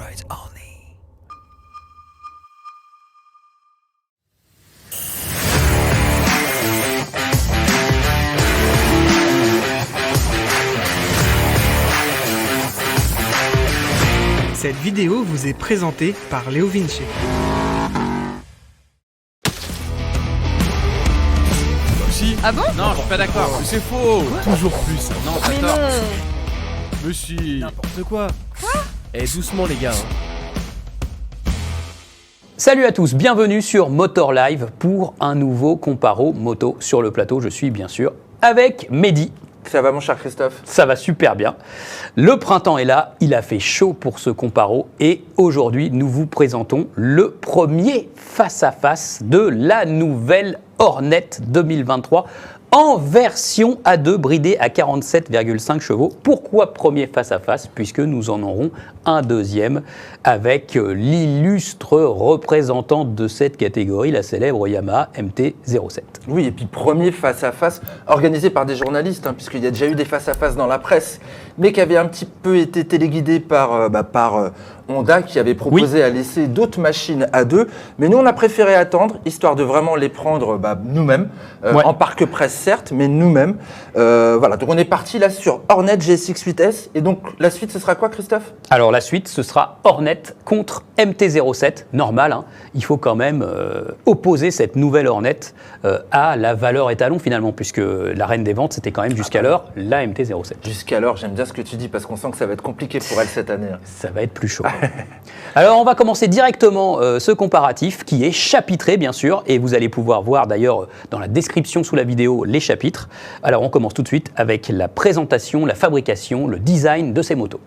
rides only. Cette vidéo vous est présentée par Léo Vinci. Si. Ah bon? Non, je suis pas d'accord. Mais c'est faux. Toujours plus. Non, t'as Mais tort. non. Mais si. N'importe quoi. Eh, doucement les gars. Salut à tous, bienvenue sur Motor Live pour un nouveau comparo moto sur le plateau. Je suis bien sûr avec Mehdi. Ça va mon cher Christophe? Ça va super bien. Le printemps est là, il a fait chaud pour ce comparo et aujourd'hui nous vous présentons le premier face-à-face de la nouvelle Hornet 2023 en version A2 bridée à 47,5 chevaux. Pourquoi premier face-à-face? Puisque nous en aurons un deuxième avec l'illustre représentante de cette catégorie, la célèbre Yamaha MT-07. Oui, et puis premier face-à-face organisé par des journalistes, puisqu'il y a déjà eu des face-à-face dans la presse, mais qui avaient un petit peu été téléguidés par Honda, qui avait proposé à laisser d'autres machines à deux. Mais nous, on a préféré attendre, histoire de vraiment les prendre nous-mêmes, en parc presse certes, mais nous-mêmes. Voilà, donc on est parti là sur Hornet GSX-8S. Et donc la suite, ce sera quoi Christophe? Alors la suite, ce sera Hornet contre MT-07. Normal, il faut quand même opposer cette nouvelle Hornet à la valeur étalon finalement, puisque la reine des ventes, c'était quand même jusqu'alors la MT-07. Jusqu'alors, j'aime bien ce que tu dis, parce qu'on sent que ça va être compliqué pour elle cette année. Ça va être plus chaud. Alors on va commencer directement ce comparatif qui est chapitré bien sûr, et vous allez pouvoir voir d'ailleurs dans la description sous la vidéo les chapitres. Alors on commence tout de suite avec la présentation, la fabrication, le design de ces motos.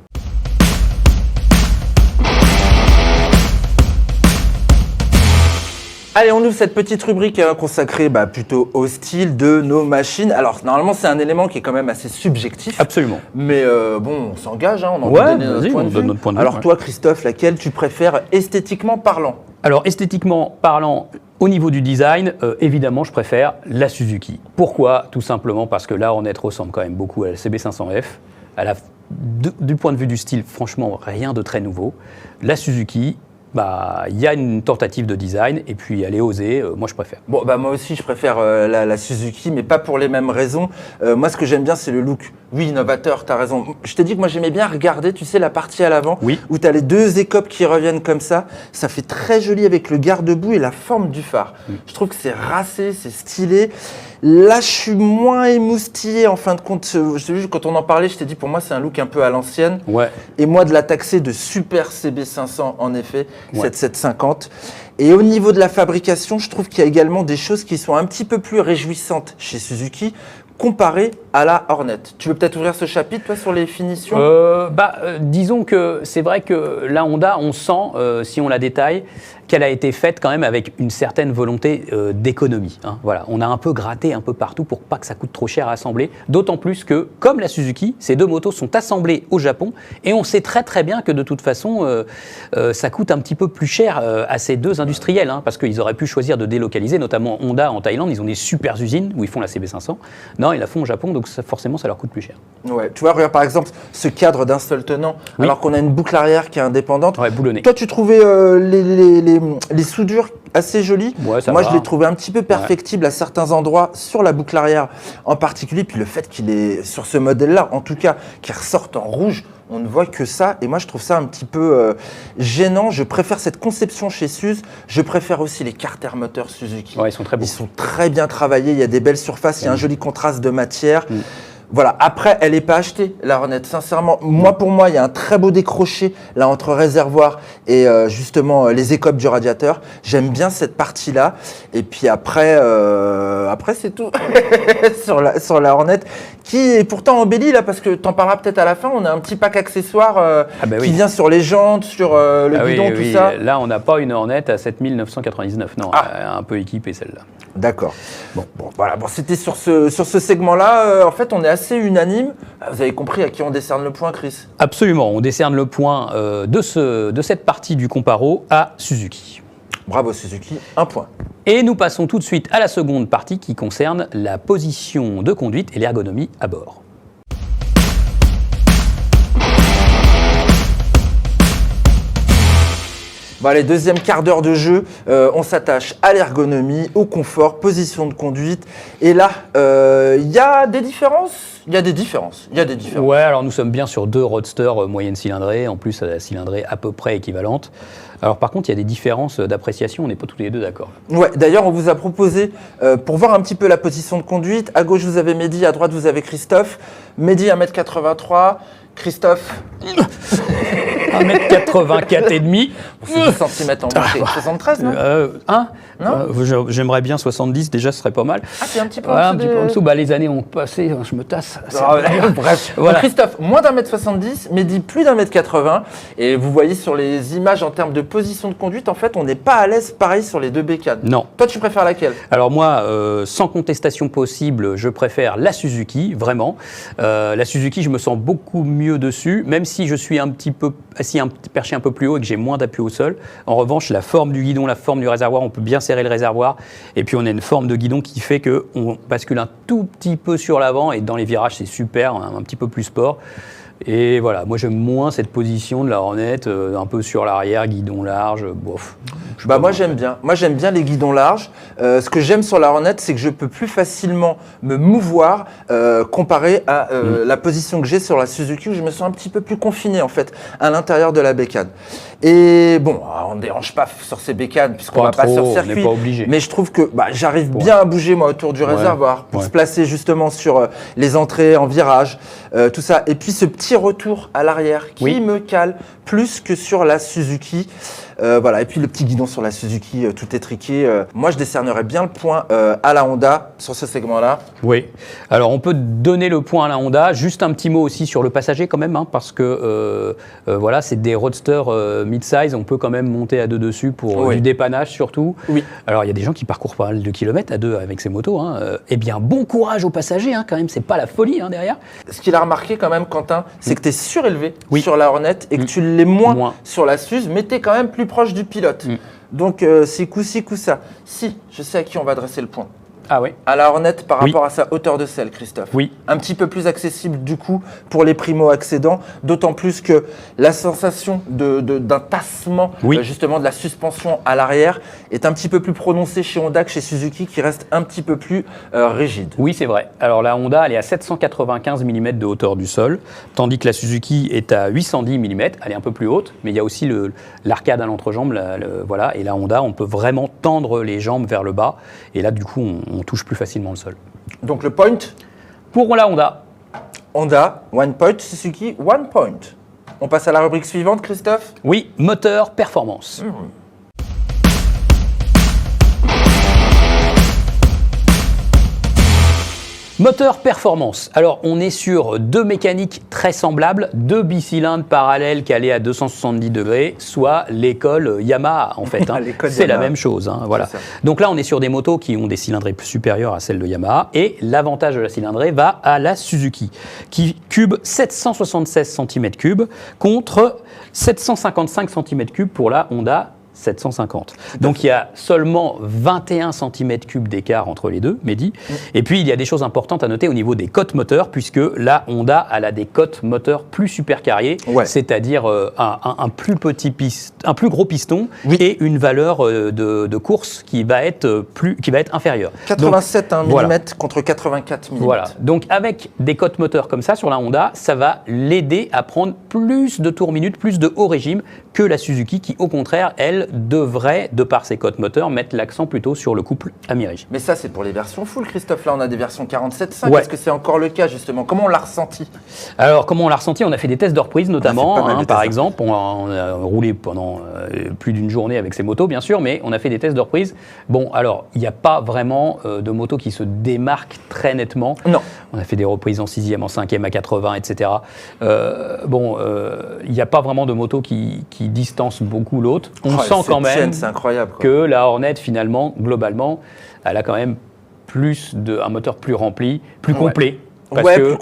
Allez, on ouvre cette petite rubrique consacrée plutôt au style de nos machines. Alors, normalement, c'est un élément qui est quand même assez subjectif. Absolument. Mais bon, on s'engage, on a envie de donner vas-y, notre point on de donne vue. notre point de vue. Alors, toi, Christophe, laquelle tu préfères esthétiquement parlant? Alors esthétiquement parlant, au niveau du design, évidemment, je préfère la Suzuki. Pourquoi? Tout simplement parce que la Hornet ressemble quand même beaucoup à la CB500F. Elle a, du point de vue du style, franchement, rien de très nouveau. La Suzuki, il y a une tentative de design et puis elle est osée, moi je préfère. Bon, moi aussi je préfère la Suzuki, mais pas pour les mêmes raisons. Moi ce que j'aime bien c'est le look. Oui, innovateur, t'as raison. Je t'ai dit que moi j'aimais bien regarder, tu sais, la partie à l'avant, où t'as les deux écopes qui reviennent comme ça. Ça fait très joli avec le garde-boue et la forme du phare. Je trouve que c'est racé, c'est stylé. Là, je suis moins émoustillé en fin de compte. Je t'ai vu, quand on en parlait, je t'ai dit pour moi c'est un look un peu à l'ancienne. Ouais. Et moi de la taxer de super CB500 en effet, cette 750. Et au niveau de la fabrication, je trouve qu'il y a également des choses qui sont un petit peu plus réjouissantes chez Suzuki comparé à la Hornet. Tu veux peut-être ouvrir ce chapitre, toi, sur les finitions? Disons que c'est vrai que la Honda, on sent, si on la détaille, qu'elle a été faite quand même avec une certaine volonté d'économie. Voilà, on a un peu gratté un peu partout pour pas que ça coûte trop cher à assembler. D'autant plus que, comme la Suzuki, ces deux motos sont assemblées au Japon et on sait très très bien que de toute façon, ça coûte un petit peu plus cher à ces deux industriels, parce qu'ils auraient pu choisir de délocaliser, notamment Honda en Thaïlande. Ils ont des super usines où ils font la CB500. Non, ils la font au Japon, donc forcément, ça leur coûte plus cher. Ouais, tu vois, regarde par exemple ce cadre d'un seul tenant, alors qu'on a une boucle arrière qui est indépendante. Ouais, boulonnée. Toi, tu trouvais les soudures assez jolies. Ouais, moi, je les trouvais un petit peu perfectibles à certains endroits, sur la boucle arrière en particulier. Puis le fait qu'il est, sur ce modèle-là, en tout cas, qu'il ressorte en rouge, on ne voit que ça. Et moi, je trouve ça un petit peu gênant. Je préfère cette conception chez Suze. Je préfère aussi les carters moteurs Suzuki. Ouais, ils sont très beaux. Ils sont très bien travaillés. Il y a des belles surfaces. Il y a un joli contraste de matière. Voilà, après, elle n'est pas achetée, la Hornet. Sincèrement, pour moi, il y a un très beau décroché là entre réservoir et justement les écopes du radiateur. J'aime bien cette partie-là. Et puis après c'est tout sur la Hornet, qui est pourtant embellie là, parce que t'en parleras peut-être à la fin. On a un petit pack accessoire qui vient sur les jantes, sur le guidon, tout ça. Là, on n'a pas une Hornet à 7 999. Non, un peu équipée celle-là. D'accord. Bon, voilà. Bon, c'était sur ce segment-là. En fait, on est assez unanime. Vous avez compris à qui on décerne le point, Chris? Absolument. On décerne le point de cette partie du comparo à Suzuki. Bravo Suzuki, un point. Et nous passons tout de suite à la seconde partie qui concerne la position de conduite et l'ergonomie à bord. Bon, allez, deuxième quart d'heure de jeu, on s'attache à l'ergonomie, au confort, position de conduite. Et là, il y a des différences. Il y a des différences. Ouais, alors nous sommes bien sur 2 roadsters moyenne cylindrée, en plus à la cylindrée à peu près équivalente. Alors par contre, il y a des différences d'appréciation, on n'est pas tous les deux d'accord. Ouais, d'ailleurs, on vous a proposé, pour voir un petit peu la position de conduite, à gauche vous avez Mehdi, à droite vous avez Christophe. Mehdi 1m83, Christophe 1m84 et demi. C'est 10 cm en montée. 73, non Non j'aimerais bien 70, déjà ce serait pas mal. Ah, c'est un petit peu Voilà, en un petit peu en dessous. Bah, les années ont passé, je me tasse. Bref, Voilà. Donc, Christophe, moins d'1m70, Mehdi plus d'1m80. Et vous voyez sur les images en termes de position de conduite, en fait, on n'est pas à l'aise pareil sur les 2 bécanes. Non. Toi, tu préfères laquelle? Alors moi, sans contestation possible, je préfère la Suzuki, vraiment. La Suzuki, je me sens beaucoup mieux dessus, même si je suis un petit peu assis, perché un peu plus haut et que j'ai moins d'appui au sol. En revanche, la forme du guidon, la forme du réservoir, on peut bien serrer le réservoir. Et puis on a une forme de guidon qui fait qu'on bascule un tout petit peu sur l'avant et dans les virages, c'est super, un petit peu plus sport. Et voilà, moi j'aime moins cette position de la Hornet, un peu sur l'arrière, guidon large, bof. Moi j'aime bien. Moi j'aime bien les guidons larges. Ce que j'aime sur la Hornet, c'est que je peux plus facilement me mouvoir comparé à la position que j'ai sur la Suzuki où je me sens un petit peu plus confiné en fait à l'intérieur de la bécane. Et bon, on ne dérange pas sur ces bécanes puisqu'on va pas sur circuit. On n'est pas obligé. Mais je trouve que j'arrive bien à bouger moi autour du réservoir pour se placer justement sur les entrées en virage, tout ça. Et puis ce petit retour à l'arrière qui me cale plus que sur la Suzuki. Voilà. Et puis le petit guidon sur la Suzuki, tout étriqué. Moi, je décernerais bien le point à la Honda sur ce segment-là. Oui. Alors, on peut donner le point à la Honda. Juste un petit mot aussi sur le passager quand même, parce que voilà, c'est des roadsters mid-size. On peut quand même monter à 2 dessus pour du dépannage surtout. Oui. Alors, il y a des gens qui parcourent pas mal de kilomètres à 2 avec ces motos. Eh bien, bon courage aux passagers quand même. C'est pas la folie derrière. Ce qu'il a remarqué quand même, Quentin, c'est que tu es surélevé sur la Hornet et que tu l'es moins sur la Suze, mais tu es quand même plus proche du pilote. Donc, c'est coup-ci, coup-ça. Si, je sais à qui on va adresser le point. Ah oui. À la Hornet par rapport à sa hauteur de selle, Christophe. Oui. Un petit peu plus accessible du coup pour les primo-accédants, d'autant plus que la sensation d'un tassement justement de la suspension à l'arrière est un petit peu plus prononcée chez Honda que chez Suzuki qui reste un petit peu plus rigide. Oui, c'est vrai. Alors la Honda, elle est à 795 mm de hauteur du sol, tandis que la Suzuki est à 810 mm. Elle est un peu plus haute, mais il y a aussi l'arcade à l'entrejambe. Voilà. Et la Honda, on peut vraiment tendre les jambes vers le bas. Et là, du coup, on touche plus facilement le sol. Donc le point pour la Honda. Honda, 1 point, Suzuki, 1 point. On passe à la rubrique suivante, Christophe? Oui, moteur, performance. Moteur performance. Alors, on est sur 2 mécaniques très semblables, 2 bicylindres parallèles calés à 270 degrés, soit l'école Yamaha en fait. C'est la même chose. Voilà. Donc là, on est sur des motos qui ont des cylindrées supérieures à celles de Yamaha et l'avantage de la cylindrée va à la Suzuki qui cube 776 cm3 contre 755 cm3 pour la Honda 750. Donc il y a seulement 21 cm3 d'écart entre les deux, Mehdi. Et puis il y a des choses importantes à noter au niveau des cotes moteurs, puisque la Honda elle a des cotes moteurs plus supercarriées, c'est-à-dire un plus gros piston et une valeur de course qui va être inférieure. 87 mm contre 84 mm. Voilà. Donc avec des cotes moteurs comme ça sur la Honda, ça va l'aider à prendre plus de tours minute, plus de haut régime que la Suzuki qui au contraire, elle, devrait, de par ses cotes moteurs, mettre l'accent plutôt sur le couple Amiri. Mais ça, c'est pour les versions full, Christophe. Là, on a des versions 47.5. Est-ce que c'est encore le cas, justement? Comment on l'a ressenti? Alors, comment on l'a ressenti? On a fait des tests de reprise, notamment. Par exemple, on a roulé pendant plus d'une journée avec ces motos, bien sûr, mais on a fait des tests de reprise. Bon, alors, il n'y a pas vraiment de motos qui se démarquent très nettement. Non. On a fait des reprises en 6e, en 5e, à 80, etc. Il n'y a pas vraiment de motos qui distance beaucoup l'autre. On sent quand même que la Hornet, finalement, globalement, elle a quand même un moteur plus rempli, plus complet. Parce que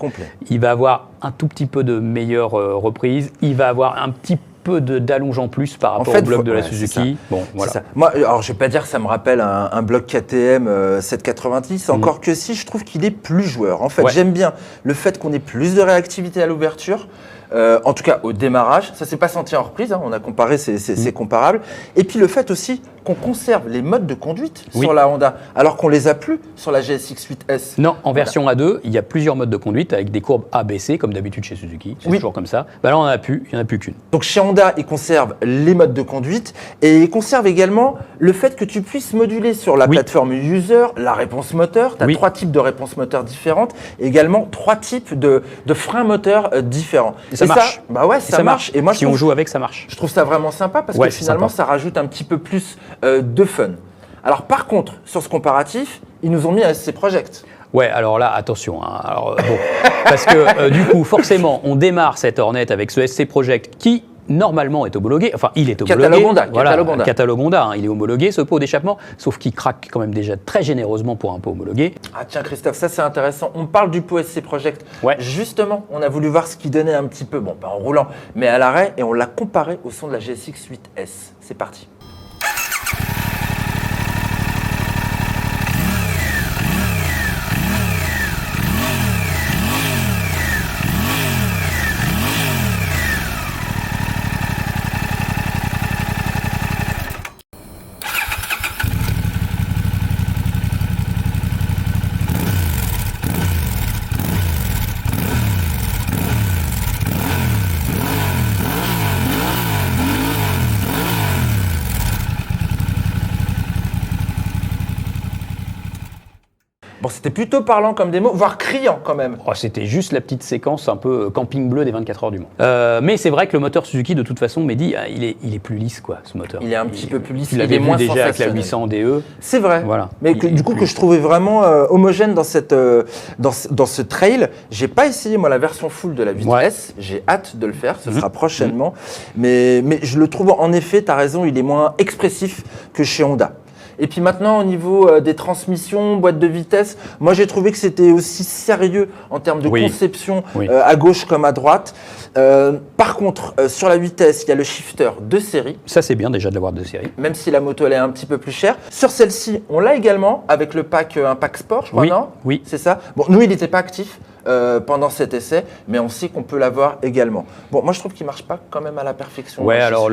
il va avoir un tout petit peu de meilleure reprise, il va avoir un petit peu d'allonge en plus par rapport au bloc de la Suzuki. Bon, voilà. Moi, alors, je vais pas dire que ça me rappelle un bloc KTM 790, encore que si, je trouve qu'il est plus joueur. En fait, j'aime bien le fait qu'on ait plus de réactivité à l'ouverture. en tout cas au démarrage. Ça s'est pas senti en reprise, hein, on a comparé, c'est comparable. Et puis le fait aussi qu'on conserve les modes de conduite sur la Honda, alors qu'on les a plus sur la GSX 8S. Non, en version A2, il y a plusieurs modes de conduite avec des courbes A-B-C, comme d'habitude chez Suzuki. C'est toujours comme ça. Bah là, on en a plus, il n'y en a plus qu'une. Donc chez Honda, ils conservent les modes de conduite et ils conservent également le fait que tu puisses moduler sur la plateforme user la réponse moteur. Tu as 3 types de réponses moteurs différentes et également 3 types de freins moteurs différents. Et ça marche. Bah ouais, ça marche. Et moi, si on joue avec, ça marche. Je trouve ça vraiment sympa parce que finalement, ça rajoute un petit peu plus de fun. Alors par contre, sur ce comparatif, ils nous ont mis un SC Project. Ouais, alors là, attention. Hein. Alors, bon, parce que du coup, forcément, on démarre cette Hornet avec ce SC Project qui, normalement, est homologué. Enfin, il est homologué. Catalogue Honda. Hein, il est homologué, ce pot d'échappement, sauf qu'il craque quand même déjà très généreusement pour un pot homologué. Ah tiens, Christophe, ça c'est intéressant. On parle du pot SC Project. Ouais. Justement, on a voulu voir ce qui donnait un petit peu, bon, pas en roulant, mais à l'arrêt, et on l'a comparé au son de la GSX 8S. C'est parti. Bon, c'était plutôt parlant comme démo, voire criant quand même. Oh, c'était juste la petite séquence un peu camping bleu des 24 heures du Mans. Mais c'est vrai que le moteur Suzuki, de toute façon, Mehdi, il est plus lisse, quoi, ce moteur. Il est un petit peu plus lisse, il est moins déjà avec la 800 DE. C'est vrai, voilà. Mais du coup, que je trouvais vraiment homogène dans ce trail. J'ai pas essayé, moi, la version full de la 8S. J'ai hâte de le faire, ce sera prochainement. Mais je le trouve, en effet, tu as raison, il est moins expressif que chez Honda. Et puis maintenant, au niveau des transmissions, boîte de vitesse, moi j'ai trouvé que c'était aussi sérieux en termes de conception à gauche comme à droite. Par contre, sur la vitesse, il y a le shifter de série. Ça c'est bien déjà de l'avoir de série. Même si la moto elle est un petit peu plus chère. Sur celle-ci, on l'a également avec le pack, un pack sport, je crois, non ? Oui. C'est ça. Bon, nous, il n'était pas actif pendant cet essai, mais on sait qu'on peut l'avoir également. Bon, moi je trouve qu'il ne marche pas quand même à la perfection. Ouais, alors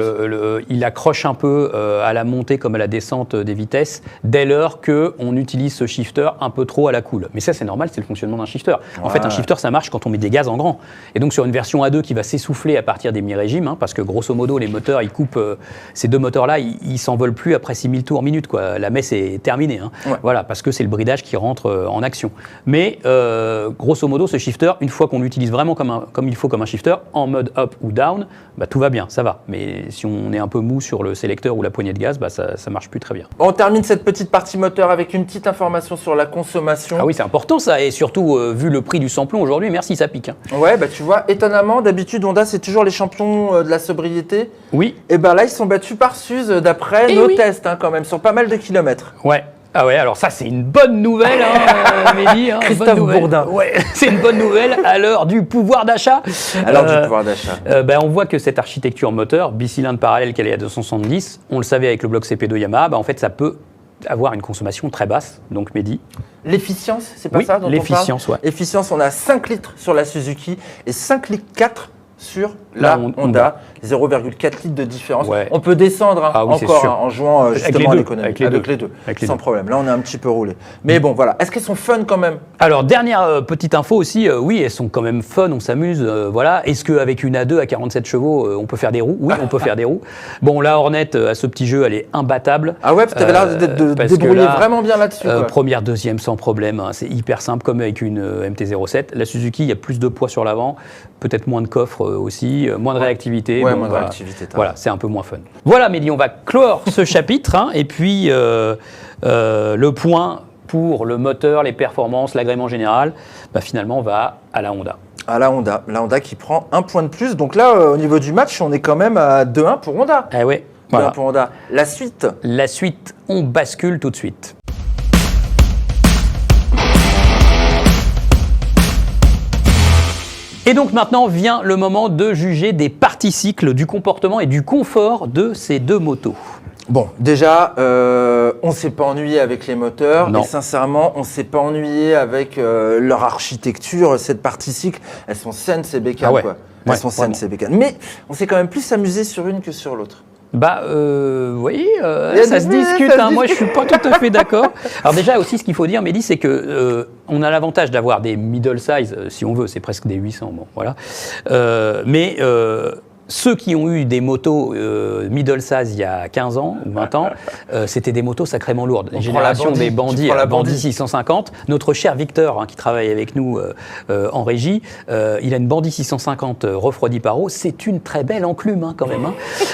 il accroche un peu à la montée comme à la descente des vitesses dès lors qu'on utilise ce shifter un peu trop à la cool. Mais ça c'est normal, c'est le fonctionnement d'un shifter. En fait, un shifter ça marche quand on met des gaz en grand. Et donc sur une version A2 qui va s'essouffler à partir des mi-régimes, hein, parce que grosso modo les moteurs ils coupent, ces deux moteurs-là ils s'envolent plus après 6000 tours minute, quoi. La messe est terminée. Hein. Voilà, parce que c'est le bridage qui rentre en action. Mais grosso modo, ce shifter, une fois qu'on l'utilise vraiment comme il faut comme un shifter, en mode up ou down, bah, tout va bien, ça va. Mais si on est un peu mou sur le sélecteur ou la poignée de gaz, bah, ça marche plus très bien. On termine cette petite partie moteur avec une petite information sur la consommation. Ah oui, c'est important ça, et surtout vu le prix du samplon aujourd'hui, merci, ça pique. Hein. Ouais, bah tu vois, étonnamment, d'habitude Honda c'est toujours les champions de la sobriété. Oui. Et ben là ils sont battus par Suze d'après nos tests hein, quand même, sur pas mal de kilomètres. Ouais. Ah ouais, alors ça c'est une bonne nouvelle, hein, Mehdi. Hein, Christophe Bourdin. Ouais, c'est une bonne nouvelle à l'heure du pouvoir d'achat. À l'heure du pouvoir d'achat. On voit que cette architecture moteur, bicylindre parallèle qu'elle est à 270, on le savait avec le bloc CP2 Yamaha, en fait ça peut avoir une consommation très basse, donc Mehdi. L'efficience, c'est pas ça dont on parle ? L'efficience, ouais. Efficience, on a 5 litres sur la Suzuki et 5 litres 4 sur la Honda, 0,4 litres de différence. Ouais. On peut descendre encore en jouant justement à l'économie. Avec les deux. Sans problème. Là, on est un petit peu roulé. Mais bon, voilà. Est-ce qu'elles sont fun quand même ? Alors, dernière petite info aussi. Oui, elles sont quand même fun, on s'amuse. Voilà. Est-ce qu'avec une A2 à 47 chevaux, on peut faire des roues ? Oui, on peut faire des roues. Bon, la Hornet, à ce petit jeu, elle est imbattable. Ah ouais, tu avais l'air de débrouiller vraiment bien là-dessus. Première, deuxième, sans problème. Hein, c'est hyper simple, comme avec une MT-07. La Suzuki, il y a plus de poids sur l'avant, peut-être moins de coffre aussi, moins de réactivité. Ouais, moins de réactivité. Voilà, c'est un peu moins fun. Voilà, Mehdi, on va clore ce chapitre. Hein, et puis, le point pour le moteur, les performances, l'agrément général, finalement, va à la Honda. À la Honda qui prend un point de plus. Donc là, au niveau du match, on est quand même à 2-1 pour Honda. Ah ouais. Voilà. Pour Honda. La suite, on bascule tout de suite. Et donc maintenant vient le moment de juger des parties cycles, du comportement et du confort de ces deux motos. Bon, déjà, on s'est pas ennuyé avec les moteurs. Non. Et sincèrement, on s'est pas ennuyé avec leur architecture. Cette partie cycle, elles sont saines, ces bécanes. Ah ouais. Quoi. Ouais, Elles sont saines, vraiment. ces bécanes. Mais on s'est quand même plus amusé sur une que sur l'autre. Bah, oui, Il y a ça des- se discute. ça se Hein. Moi, je suis pas tout à fait d'accord. Alors déjà aussi, ce qu'il faut dire, Mehdi, c'est que on a l'avantage d'avoir des middle size, si on veut, c'est presque des 800, bon, voilà. Mais ceux qui ont eu des motos middle size il y a 15 ans ou 20 ans, c'était des motos sacrément lourdes. Les On prend la générations Bandit, des tu bandits, prends la Bandit Bandit. 650. Notre cher Victor, hein, qui travaille avec nous en régie, il a une Bandit 650 refroidie par eau. C'est une très belle enclume, hein, quand même. Hein.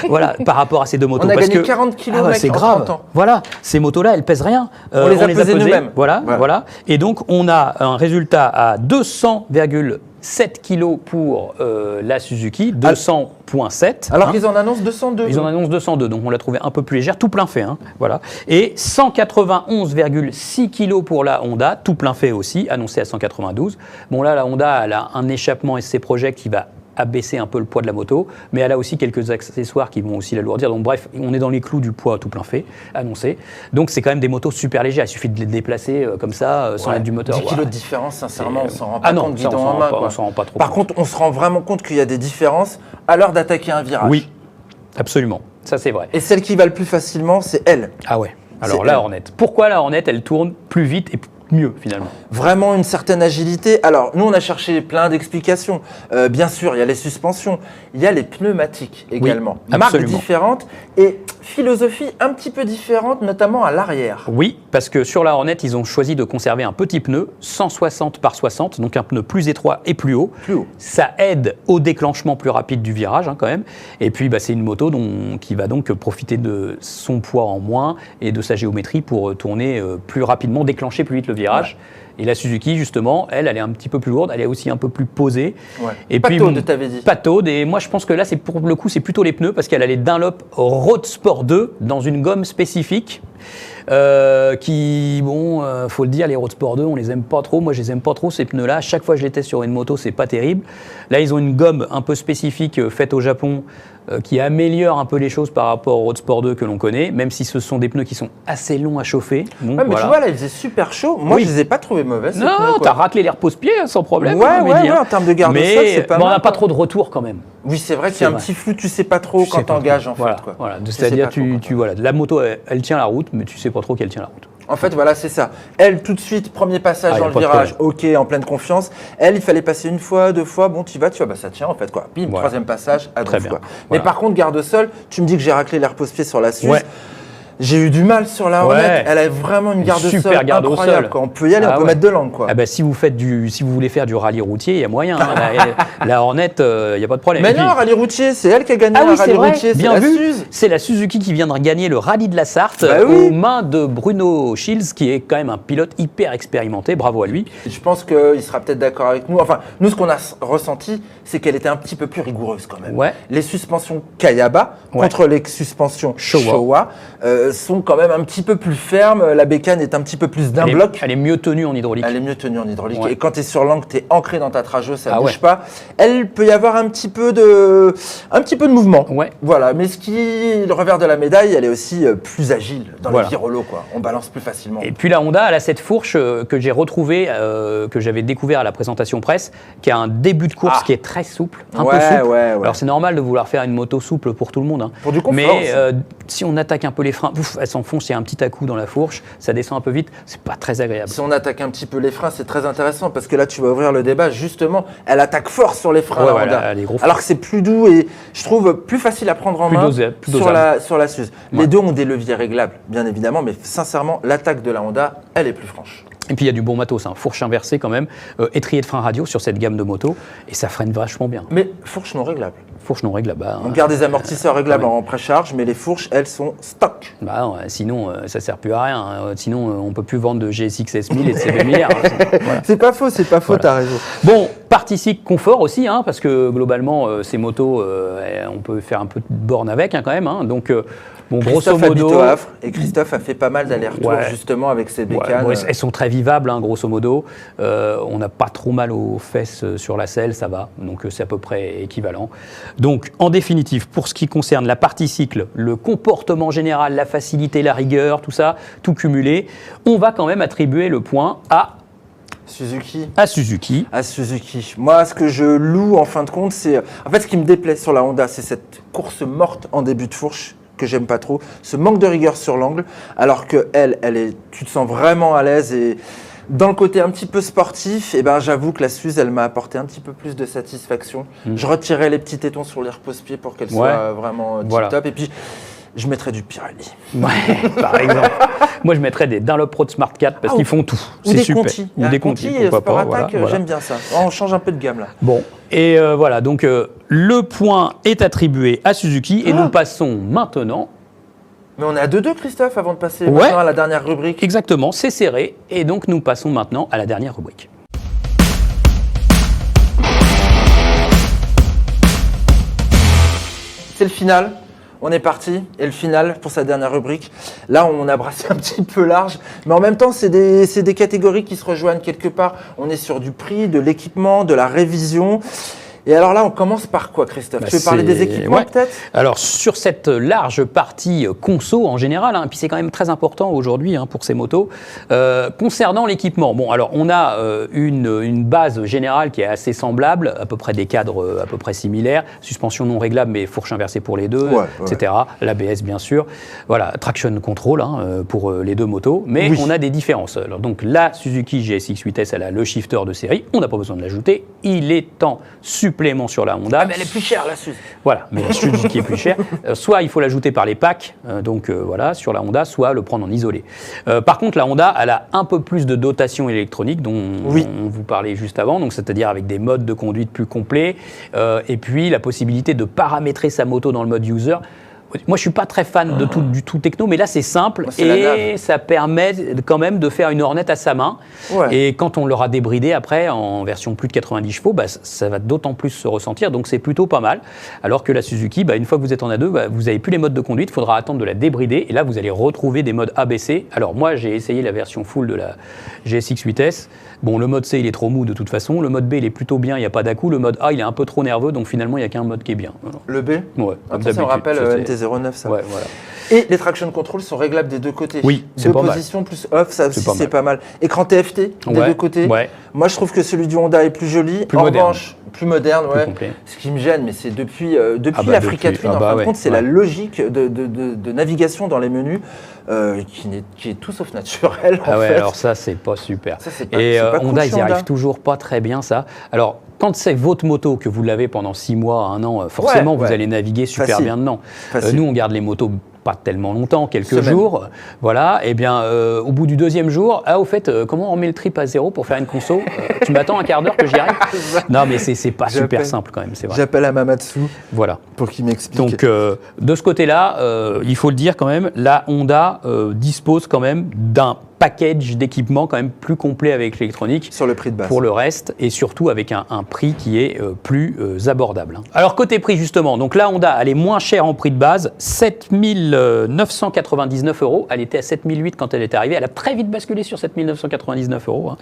Voilà, par rapport à ces deux motos. On a parce gagné que, 40 kilos, ouais, mec, c'est en grave. 30 ans. Voilà, ces motos-là, elles pèsent rien. On les a a pesées pesées. nous-mêmes. Voilà, Voilà. voilà. Et donc, on a un résultat à 200,7 kg pour la Suzuki, 200,7. Alors hein. qu'ils en annoncent 202. Ils en annoncent 202, donc on l'a trouvé un peu plus légère, tout plein fait. Hein, voilà. Et 191,6 kg pour la Honda, tout plein fait aussi, annoncé à 192. Bon là, la Honda, elle a un échappement SC Project qui va abaisser un peu le poids de la moto, mais elle a aussi quelques accessoires qui vont aussi l'alourdir. Donc bref, on est dans les clous du poids tout plein fait, annoncé. Donc c'est quand même des motos super légères, il suffit de les déplacer comme ça, sans Ouais. l'aide du moteur. 10 kilos Ouais. de différence, sincèrement, on s'en rend Ah pas non, compte ça, on guidon s'en en rend main. pas- quoi. on s'en rend pas trop Par compte. contre, on se rend vraiment compte qu'il y a des différences à l'heure d'attaquer un virage. Oui, absolument, ça c'est vrai. Et celle qui va le plus facilement, c'est elle. Ah ouais, alors C'est la elle. Hornet. Pourquoi la Hornet, elle tourne plus vite et mieux finalement? Vraiment une certaine agilité. Alors, nous, on a cherché plein d'explications. Bien sûr, il y a les suspensions, il y a les pneumatiques également. Marques absolument. différentes et philosophie un petit peu différente, notamment à l'arrière. Oui, parce que sur la Hornet, ils ont choisi de conserver un petit pneu, 160 par 60, donc un pneu plus étroit et plus haut. Plus haut. Ça aide au déclenchement plus rapide du virage, hein, quand même. Et puis, bah, c'est une moto qui va donc profiter de son poids en moins et de sa géométrie pour tourner plus rapidement, déclencher plus vite le virage. Et la Suzuki, justement, elle est un petit peu plus lourde, elle est aussi un peu plus posée. Ouais. Et Pas puis, taude, t'avais dit. Pas taude, et moi je pense que là, c'est pour le coup, c'est plutôt les pneus, parce qu'elle a les Dunlop Road Sport 2 dans une gomme spécifique. Qui, bon, faut le dire, les Road Sport 2, on les aime pas trop. Moi, je les aime pas trop, ces pneus-là. Chaque fois que je les teste sur une moto, c'est pas terrible. Là, ils ont une gomme un peu spécifique faite au Japon qui améliore un peu les choses par rapport au Road Sport 2 que l'on connaît, même si ce sont des pneus qui sont assez longs à chauffer. Bon, Ouais, mais voilà. tu vois, là, il faisait super chaud. Moi, Oui. je les ai pas trouvés mauvais. ces Non, pneus, quoi. t'as raclé l'air pose-pied sans problème. Ouais, hein, ouais, Mehdi, ouais, hein. en termes de garde-sol, Mais c'est pas bon, on mal, n'a pas quoi. trop de retour quand même. Oui, c'est vrai qu'il y C'est a un vrai. petit flou, tu sais pas trop Tu sais quand pas t'engages, trop. en Voilà, fait. Quoi. voilà. Tu sais C'est-à-dire, pas trop quand voilà, la moto, elle tient la route, mais tu sais pas trop qu'elle tient la route. En fait, voilà, c'est ça. Elle, tout de suite, premier passage Ah, y a dans le pas de virage, ok, en pleine confiance. Elle, il fallait passer une fois, deux fois, bon, tu vas, bah ça tient en fait, quoi. Bim, Voilà. troisième passage, à Très deux bien. quoi. Voilà. Mais par contre, garde-sol, tu me dis que j'ai raclé l'air pose-pied sur la Suze. Ouais. J'ai eu du mal sur la Hornet. Ouais. Elle a vraiment une garde-sol Super garde au incroyable, sol. quoi. On peut y aller, Ah on peut ouais. mettre de l'angle, quoi. Ah bah, si vous voulez faire du rallye routier, il y a moyen. Hein. La Hornet, il n'y a pas de problème. Mais Et puis- non, rallye routier, c'est elle qui a gagné Ah le oui, c'est rallye vrai, routier, c'est bien la vu. Suze. C'est la Suzuki qui vient de gagner le rallye de la Sarthe Bah oui. aux mains de Bruno Shields, qui est quand même un pilote hyper expérimenté. Bravo à lui. Je pense qu'il sera peut-être d'accord avec nous. Enfin, nous, ce qu'on a ressenti, c'est qu'elle était un petit peu plus rigoureuse quand même. Ouais. Les suspensions Kayaba Ouais. contre les suspensions Showa. Showa sont quand même un petit peu plus fermes. La bécane est un petit peu plus d'un Elle est- bloc. Elle est mieux tenue en hydraulique. Elle est mieux tenue en hydraulique. Ouais. Et quand tu es sur l'angle, tu es ancré dans ta trajo, ça Ah bouge ouais. pas. Elle peut y avoir un petit peu de mouvement. Ouais. Voilà. Mais le revers de la médaille, elle est aussi plus agile dans Voilà. les virolos, quoi. On balance plus facilement. Et puis la Honda, elle a cette fourche que j'ai retrouvée, que j'avais découvert à la présentation presse, qui a un début de course Ah. qui est très souple, un Ouais, peu souple. ouais. Alors c'est normal de vouloir faire une moto souple pour tout le monde. Hein. Pour du confort Mais aussi. si on attaque un peu les freins, pouf, elle s'enfonce, il y a un petit à-coup dans la fourche, ça descend un peu vite, c'est pas très agréable. Si on attaque un petit peu les freins, c'est très intéressant parce que là, tu vas ouvrir le débat. Justement, elle attaque fort sur les freins, Ouais, la ouais, Honda. elle est gros freins. Alors que c'est plus doux et je trouve plus facile à prendre en Plus main dosé, plus sur dosable. sur la Suze. Ouais. Les deux ont des leviers réglables, bien évidemment, mais sincèrement, l'attaque de la Honda, elle est plus franche. Et puis il y a du bon matos, hein. Fourche inversée quand même, étrier de frein radio sur cette gamme de motos, et ça freine vachement bien. Mais fourche non réglable. Fourche non réglable. Bah, On garde des amortisseurs réglables ouais. en précharge, mais les fourches, elles sont stock. bah non, sinon ça sert plus à rien. Hein. Sinon on peut plus vendre de GSX S1000 et de CB1000R. Hein. Voilà. C'est pas faux, Voilà. t'as raison. Bon, partie cycle confort aussi, hein, parce que globalement, ces motos, on peut faire un peu de borne avec hein, quand même. Hein, donc, bon, grosso Christophe habite modo. au Havre et Christophe a fait pas mal d'allers-retours Ouais. justement avec ses Ouais, bécanes. bon, elles sont très vivables, hein, grosso modo. On n'a pas trop mal aux fesses sur la selle, ça va. Donc c'est à peu près équivalent. Donc, en définitive, pour ce qui concerne la partie cycle, le comportement général, la facilité, la rigueur, tout ça, tout cumulé, on va quand même attribuer le point à Suzuki. Suzuki. À Suzuki. Moi, ce que je loue en fin de compte, c'est... En fait, ce qui me déplaît sur la Honda, c'est cette course morte en début de fourche que j'aime pas trop, ce manque de rigueur sur l'angle, alors que tu te sens vraiment à l'aise et dans le côté un petit peu sportif, eh ben, j'avoue que la Suze, elle m'a apporté un petit peu plus de satisfaction. Je retirais les petits tétons sur les repose-pieds pour qu'elle soit vraiment tip-top. Et puis, je mettrais du Pirelli. Ouais, par exemple. Moi, je mettrais des Dunlop Road Smart 4 parce qu'ils font tout. C'est super. Conti. Ou des Conti, Sport Attack, j'aime bien ça. On change un peu de gamme là. Bon, et voilà, donc le point est attribué à Suzuki et nous passons maintenant... Mais on est à 2-2, Christophe, avant de passer maintenant à la dernière rubrique. Exactement, c'est serré. Et donc, nous passons maintenant à la dernière rubrique. C'est le final. On est parti. Et le final pour sa dernière rubrique. Là, on a brassé un petit peu large. Mais en même temps, c'est des catégories qui se rejoignent quelque part. On est sur du prix, de l'équipement, de la révision. Et alors là, on commence par quoi, Christophe? Tu veux parler des équipements peut-être? Alors, sur cette large partie conso en général, et puis c'est quand même très important aujourd'hui pour ces motos, concernant l'équipement, bon, alors on a une base générale qui est assez semblable, à peu près des cadres à peu près similaires, suspension non réglable mais fourche inversée pour les deux, etc. L'ABS bien sûr, voilà, traction control pour les deux motos, mais on a des différences. Alors, donc la Suzuki GSX 8S, elle a le shifter de série, on n'a pas besoin de l'ajouter, il est en supplément sur la Honda. Ah, mais elle est plus chère, la Suzuki. Voilà, mais la Suzuki est plus chère. Soit il faut l'ajouter par les packs, voilà, sur la Honda, soit le prendre en isolé. Par contre, la Honda, elle a un peu plus de dotation électronique dont on vous parlait juste avant, donc c'est-à-dire avec des modes de conduite plus complets, et puis la possibilité de paramétrer sa moto dans le mode user. Moi, je suis pas très fan du tout techno, mais là, c'est simple et ça permet quand même de faire une Hornet à sa main. Ouais. Et quand on l'aura débridé après, en version plus de 90 chevaux, ça va d'autant plus se ressentir. Donc, c'est plutôt pas mal. Alors que la Suzuki, une fois que vous êtes en A2, vous n'avez plus les modes de conduite. Il faudra attendre de la débrider. Et là, vous allez retrouver des modes ABC. Alors, moi, j'ai essayé la version full de la GSX 8S. Bon, le mode C, il est trop mou de toute façon. Le mode B, il est plutôt bien, il n'y a pas d'à-coup. Le mode A, il est un peu trop nerveux. Donc, finalement, il n'y a qu'un mode qui est bien. Le B? Ouais. Ça me rappelle NT09, ça. Ouais, voilà. Et les traction control sont réglables des deux côtés. Oui, c'est pas mal. 2 positions plus off, ça aussi, c'est pas mal. Écran TFT des deux côtés. Ouais. Moi, je trouve que celui du Honda est plus joli. Plus en moderne. revanche, plus moderne, plus complet. Ce qui me gêne, mais c'est depuis l'Africa Twin, en fin de compte, c'est la logique de navigation dans les menus qui est tout sauf naturelle. En fait. Alors ça, c'est pas super. Ça, c'est pas, et c'est pas Honda, cool, ils n'y arrivent toujours pas très bien, ça. Alors, quand c'est votre moto, que vous l'avez pendant 6 mois, 1 an, forcément, vous allez naviguer super bien dedans. Nous, on garde les motos pas tellement longtemps, quelques jours. Voilà, et bien, au bout du 2e jour, au fait, comment on remet le trip à 0 pour faire une conso? Tu m'attends un quart d'heure que j'y arrive? Non, mais c'est pas super simple quand même, c'est vrai. J'appelle Amamatsu pour qu'il m'explique. Donc, de ce côté-là, il faut le dire quand même, la Honda dispose quand même d'un package d'équipement quand même plus complet avec l'électronique sur le prix de base pour le reste et surtout avec un prix qui est plus abordable. Alors côté prix justement, donc la Honda elle est moins chère en prix de base, 7 999 €, elle était à 7 008 quand elle est arrivée, elle a très vite basculé sur 7 999 €.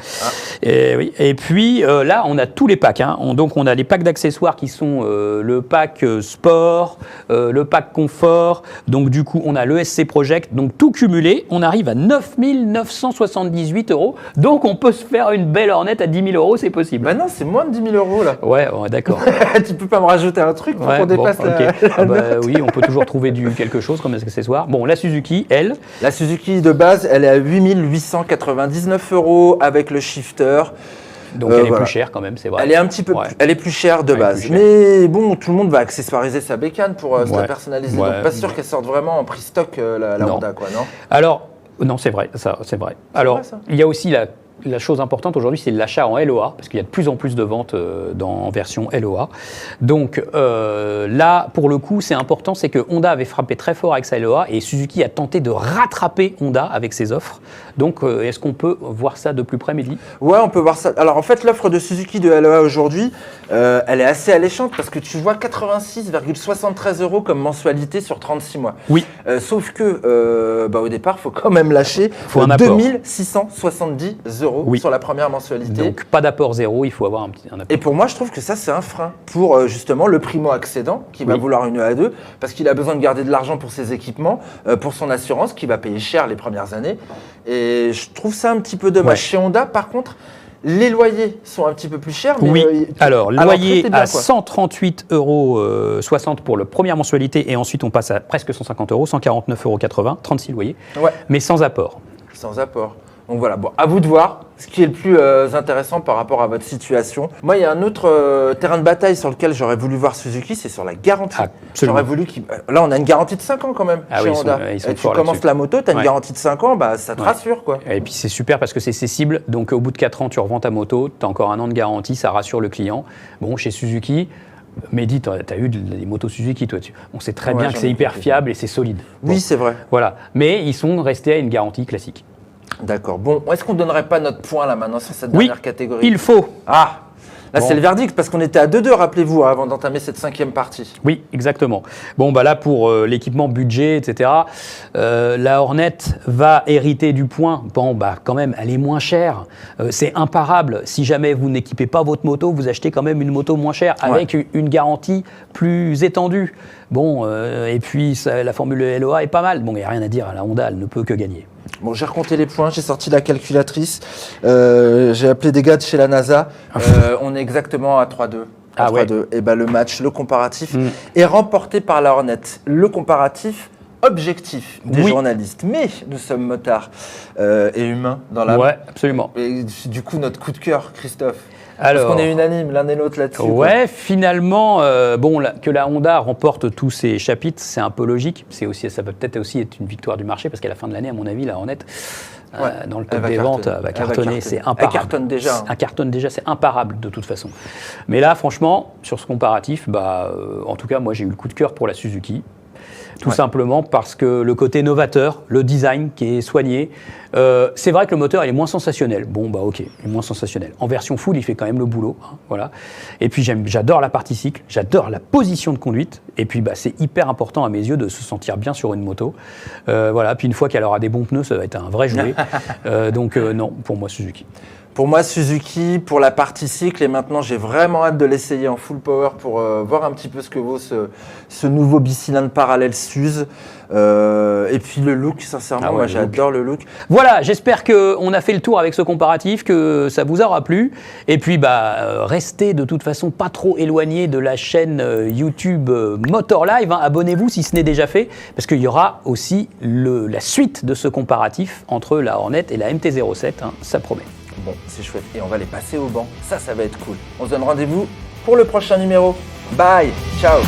Et puis là on a tous les packs, donc on a les packs d'accessoires qui sont le pack sport, le pack confort, donc du coup on a l'ESC Project, donc tout cumulé on arrive à 9 978 €. Donc, on peut se faire une belle Hornet à 10 000 €, c'est possible. Non, c'est moins de 10 000 € là. Ouais, d'accord. Tu peux pas me rajouter un truc pour qu'on dépasse la note. Oui, on peut toujours trouver quelque chose comme accessoire. Bon, la Suzuki, elle. La Suzuki de base, elle est à 8 899 € avec le shifter. Donc elle est plus chère quand même, c'est vrai. Elle est un petit peu elle est plus chère de base. Mais bon, tout le monde va accessoiriser sa bécane pour se la personnaliser. Donc pas sûr qu'elle sorte vraiment en prix stock la Honda, quoi, non? Alors, non, c'est vrai, ça, c'est vrai. Alors, il y a aussi la chose importante aujourd'hui, c'est l'achat en LOA, parce qu'il y a de plus en plus de ventes en version LOA. Donc là, pour le coup, c'est important, c'est que Honda avait frappé très fort avec sa LOA et Suzuki a tenté de rattraper Honda avec ses offres. Donc, est-ce qu'on peut voir ça de plus près, Mehdi? Ouais, on peut voir ça. Alors, en fait, l'offre de Suzuki de LOA aujourd'hui, elle est assez alléchante parce que tu vois 86,73 € comme mensualité sur 36 mois. Oui. Sauf que, au départ, il faut quand même lâcher 2670 €. € Oui. sur la première mensualité. Donc pas d'apport zéro, il faut avoir un apport. Et pour moi, je trouve que ça, c'est un frein pour justement le primo-accédant qui va Oui. vouloir une E2 parce qu'il a besoin de garder de l'argent pour ses équipements, pour son assurance, qui va payer cher les premières années. Et je trouve ça un petit peu dommage. Ouais. Chez Honda, par contre, les loyers sont un petit peu plus chers. Mais Oui, alors loyer traitez bien, à quoi. 138,60 € pour la première mensualité et ensuite on passe à presque 150 €, 149,80 €, 36 loyers, Ouais, mais sans apport. sans apport. Donc voilà, bon, à vous de voir ce qui est le plus intéressant par rapport à votre situation. Moi, il y a un autre terrain de bataille sur lequel j'aurais voulu voir Suzuki, c'est sur la garantie. Absolument. J'aurais voulu qu'il... Là, on a une garantie de 5 ans quand même Ah chez oui, Honda. ils sont Et tu forts commences là-dessus. la moto, tu as une Ouais. garantie de 5 ans, bah, ça te Ouais. rassure, quoi. Et puis c'est super parce que c'est cessible, donc au bout de 4 ans tu revends ta moto, tu as encore un an de garantie, ça rassure le client. Bon, chez Suzuki, Mehdi, tu as eu des motos Suzuki toi, on sait très Ouais, bien que j'en c'est ai hyper quelques-unes. fiable et c'est solide. Oui, Bon, c'est vrai. voilà, mais ils sont restés à une garantie classique. D'accord. Bon, est-ce qu'on donnerait pas notre point là maintenant sur cette Oui, dernière catégorie? il faut. Ah, là Bon. c'est le verdict parce qu'on était à 2-2, rappelez-vous, avant d'entamer cette 5e partie. Oui, exactement. Bon, bah là, pour l'équipement budget, etc., la Hornet va hériter du point. Bon, bah quand même, elle est moins chère. C'est imparable. Si jamais vous n'équipez pas votre moto, vous achetez quand même une moto moins chère avec une garantie plus étendue. Bon, et puis la formule LOA est pas mal. Bon, il n'y a rien à dire. La Honda, elle ne peut que gagner. Bon, j'ai recompté les points, j'ai sorti la calculatrice, j'ai appelé des gars de chez la NASA, on est exactement à 3-2. Ah ouais. 3-2. Et ben le match, le comparatif, Mm. est remporté par la Hornet. Le comparatif objectif des Oui. journalistes. Mais nous sommes motards et humains dans la... Ouais, absolument. Et du coup, notre coup de cœur, Christophe. Alors, Parce qu'on est unanime l'un et l'autre là-dessus. quoi. ouais, finalement, que la Honda remporte tous ses chapitres, c'est un peu logique. Ça peut peut-être aussi être une victoire du marché, parce qu'à la fin de l'année, à mon avis, la Hornet, dans le elle top va des ventes, cartonner. va Elle va cartonner. cartonner. C'est Elle imparable. cartonne déjà, hein. Elle cartonne déjà, c'est imparable de toute façon. Mais là, franchement, sur ce comparatif, en tout cas, moi, j'ai eu le coup de cœur pour la Suzuki. Tout simplement parce que le côté novateur, le design qui est soigné, c'est vrai que le moteur il est moins sensationnel. Bon bah ok, il est moins sensationnel. En version full, il fait quand même le boulot, hein, voilà. Et puis j'adore la partie cycle, j'adore la position de conduite. Et puis c'est hyper important à mes yeux de se sentir bien sur une moto. Voilà. Puis une fois qu'elle aura des bons pneus, ça va être un vrai jouet. Donc non, pour moi Suzuki. Pour moi, Suzuki, pour la partie cycle, et maintenant j'ai vraiment hâte de l'essayer en full power pour voir un petit peu ce que vaut ce nouveau bicylindre parallèle Suze. Et puis le look, sincèrement, Ah ouais, moi le j'adore le look. Voilà, j'espère qu'on a fait le tour avec ce comparatif, que ça vous aura plu. Et puis, restez de toute façon pas trop éloignés de la chaîne YouTube Motor Live. Hein. Abonnez-vous si ce n'est déjà fait, parce qu'il y aura aussi la suite de ce comparatif entre la Hornet et la MT-07. Hein. Ça promet. Bon, c'est chouette. Et on va les passer au banc. Ça va être cool. On se donne rendez-vous pour le prochain numéro. Bye, ciao.